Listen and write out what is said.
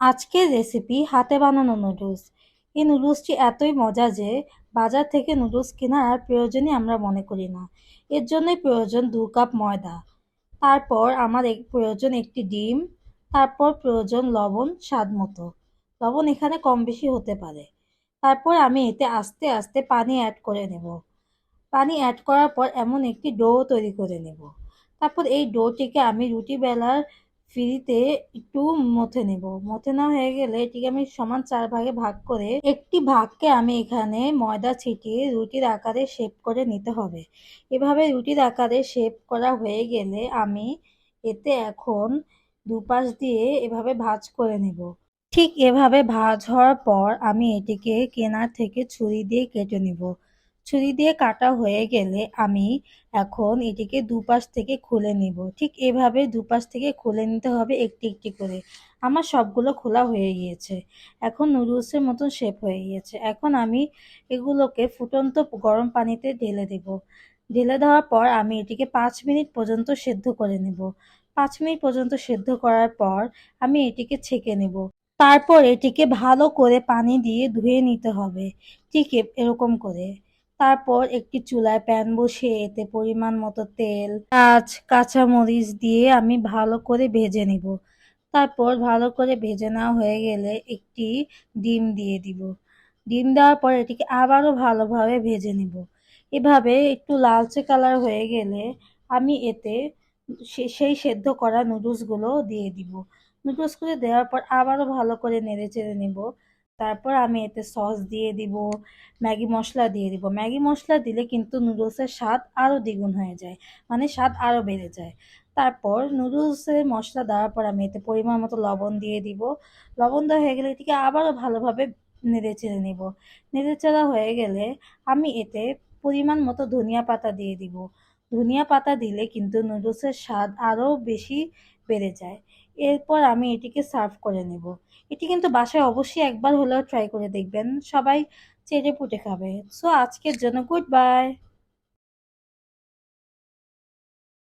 আজকের রেসিপি হাতে বানানো নুডলস। এই নুডলসটি এতই মজা যে বাজার থেকে নুডলস কেনার আর প্রয়োজনই আমরা মনে করি না। এর জন্যই প্রয়োজন 2 কাপ ময়দা, তারপর আমার প্রয়োজন একটি ডিম, তারপর প্রয়োজন লবণ স্বাদ মতো। লবণ এখানে কম বেশি হতে পারে। তারপর আমি এতে আস্তে আস্তে পানি অ্যাড করে নেব। পানি অ্যাড করার পর এমন একটি ডো তৈরি করে নেব। তারপর এই ডোটিকে আমি রুটি বেলার ফিরিতে একটু মথে নেব। মথে নেওয়া হয়ে গেলে এটিকে আমি সমান 4 ভাগে ভাগ করে একটি ভাগকে আমি এখানে ময়দা ছিটিয়ে রুটির আকারে শেপ করে নিতে হবে। এভাবে রুটির আকারে শেপ করা হয়ে গেলে আমি এতে এখন দুপাশ দিয়ে এভাবে ভাঁজ করে নেব। ঠিক এভাবে ভাঁজ হওয়ার পর আমি এটিকে কিনার থেকে ছুরি দিয়ে কেটে নেব। ছুরি দিয়ে কাটা হয়ে গেলে আমি এখন এটিকে দুপাশ থেকে খুলে নিব। ঠিক এভাবে দুপাশ থেকে খুলে নিতে হবে একটি একটি করে। আমার সবগুলো খোলা হয়ে গিয়েছে। এখন নুডলসের মতন শেপ হয়ে গিয়েছে। এখন আমি এগুলোকে ফুটন্ত গরম পানিতে ঢেলে দেব। ঢেলে দেওয়ার পর আমি এটিকে 5 মিনিট পর্যন্ত সেদ্ধ করে নেব। 5 মিনিট পর্যন্ত সেদ্ধ করার পর আমি এটিকে ছেঁকে নেব। তারপর এটিকে ভালো করে পানি দিয়ে ধুয়ে নিতে হবে, ঠিক এরকম করে। তারপর একটি চুলায় প্যান বসিয়ে এতে পরিমাণ মতো তেল, পেঁয়াজ, কাঁচামরিচ দিয়ে আমি ভালো করে ভেজে নিব। তারপর ভালো করে ভেজে নেওয়া হয়ে গেলে একটি ডিম দিয়ে দিব। ডিম দেওয়ার পর এটিকে আবারও ভালোভাবে ভেজে নিব। এভাবে একটু লালচে কালার হয়ে গেলে আমি এতে সেই সেদ্ধ করা নুডলসগুলো দিয়ে দিব। নুডলসগুলো দেওয়ার পর আবারও ভালো করে নেড়ে চেড়ে নিব। তারপর আমি এতে সস দিয়ে দিব, ম্যাগি মশলা দিয়ে দিব। ম্যাগি মশলা দিলে কিন্তু নুডলসের স্বাদ আরও দ্বিগুণ হয়ে যায়, মানে স্বাদ আরও বেড়ে যায়। তারপর নুডলসের মশলা দেওয়ার পর আমি এতে পরিমাণ মতো লবণ দিয়ে দিব। লবণ দেওয়া হয়ে গেলে এটিকে আবারও ভালোভাবে নেড়ে চেড়ে নিব। নেড়ে চেড়া হয়ে গেলে আমি এতে পরিমাণ মতো ধনিয়া পাতা দিয়ে দিব। ধনিয়া পাতা দিলে কিন্তু নুডলসের স্বাদ আরও বেশি বেড়ে যায়। এরপর আমি এটিকে সার্ভ করে নেব। এটি কিন্তু বাসায় অবশ্যই একবার হলেও ট্রাই করে দেখবেন। সবাই চেটেপুটে খাবে। সো আজকের জন্য গুড বাই।